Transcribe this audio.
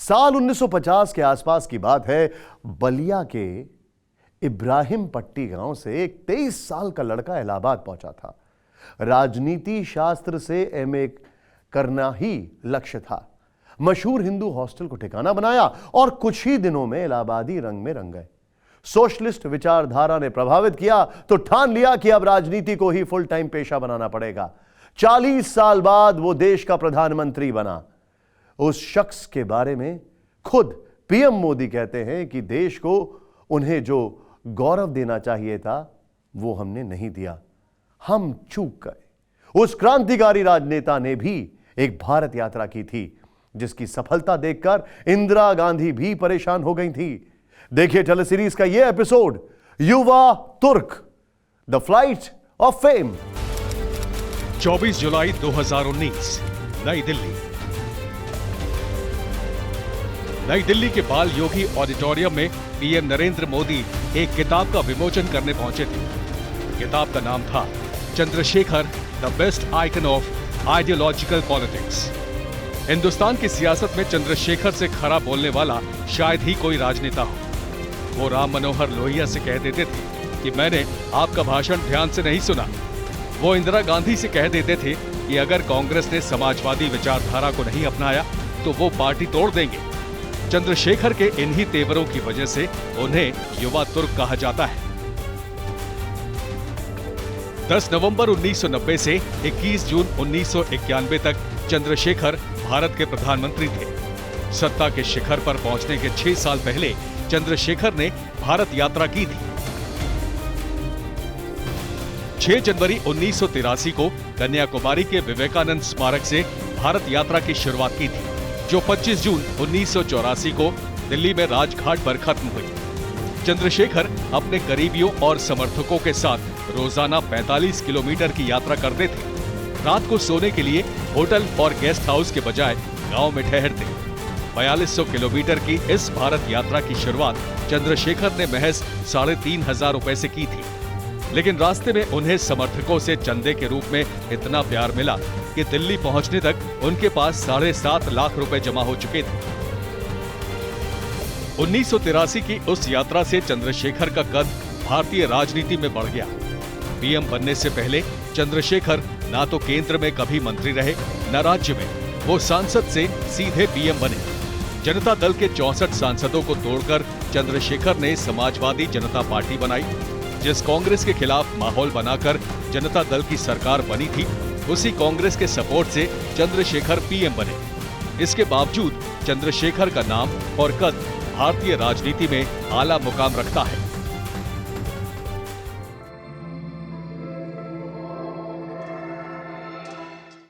साल 1950 के आसपास की बात है। बलिया के इब्राहिम पट्टी गांव से एक 23 साल का लड़का इलाहाबाद पहुंचा था। राजनीति शास्त्र से एमए करना ही लक्ष्य था। मशहूर हिंदू हॉस्टल को ठिकाना बनाया और कुछ ही दिनों में इलाहाबादी रंग में रंग गए। सोशलिस्ट विचारधारा ने प्रभावित किया तो ठान लिया कि अब राजनीति को ही फुल टाइम पेशा बनाना पड़ेगा। 40 साल बाद वो देश का प्रधानमंत्री बना। उस शख्स के बारे में खुद पीएम मोदी कहते हैं कि देश को उन्हें जो गौरव देना चाहिए था वो हमने नहीं दिया, हम चूक गए। उस क्रांतिकारी राजनेता ने भी एक भारत यात्रा की थी जिसकी सफलता देखकर इंदिरा गांधी भी परेशान हो गई थी। देखिए टेलीसीरीज का यह एपिसोड, युवा तुर्क, द फ्लाइट ऑफ फेम। 24 जुलाई 2019, नई दिल्ली। नई दिल्ली के बाल योगी ऑडिटोरियम में पीएम नरेंद्र मोदी एक किताब का विमोचन करने पहुंचे थे। किताब का नाम था Chandrashekhar, the best icon of ideological politics. Hindustan की सियासत में चंद्रशेखर से खरा बोलने वाला शायद ही कोई राजनेता हो। वो राम मनोहर लोहिया से कह देते थे कि मैंने आपका भाषण ध्यान से नहीं सुना। वो इंदिरा गांधी से कह देते थे कि अगर कांग्रेस ने समाजवादी विचारधारा को नहीं अपनाया तो वो पार्टी तोड़ देंगे। चंद्रशेखर के इन्हीं तेवरों की वजह से उन्हें युवा तुर्क कहा जाता है। 10 नवंबर 1990 से 21 जून 1991 तक चंद्रशेखर भारत के प्रधानमंत्री थे। सत्ता के शिखर पर पहुंचने के 6 साल पहले चंद्रशेखर ने भारत यात्रा की थी। 6 जनवरी 1983 को कन्याकुमारी के विवेकानंद स्मारक से भारत यात्रा की शुरुआत की थी, जो 25 जून 1984 को दिल्ली में राजघाट पर खत्म हुई। चंद्रशेखर अपने करीबियों और समर्थकों के साथ रोजाना 45 किलोमीटर की यात्रा करते थे। रात को सोने के लिए होटल और गेस्ट हाउस के बजाय गांव में ठहरते। 4200 किलोमीटर की इस भारत यात्रा की शुरुआत चंद्रशेखर ने महज 3,500 रुपए से की थी, लेकिन रास्ते में उन्हें समर्थकों से चंदे के रूप में इतना प्यार मिला कि दिल्ली पहुंचने तक उनके पास 7.5 लाख रुपए जमा हो चुके थे। 1983 की उस यात्रा से चंद्रशेखर का कद भारतीय राजनीति में बढ़ गया। पीएम बनने से पहले चंद्रशेखर ना तो केंद्र में कभी मंत्री रहे, न राज्य में। वो सांसद से सीधे पीएम बने। जनता दल के 64 सांसदों को तोड़कर चंद्रशेखर ने समाजवादी जनता पार्टी बनाई। जिस कांग्रेस के खिलाफ माहौल बनाकर जनता दल की सरकार बनी थी, उसी कांग्रेस के सपोर्ट से चंद्रशेखर पीएम बने। इसके बावजूद चंद्रशेखर का नाम और कद भारतीय राजनीति में आला मुकाम रखता है।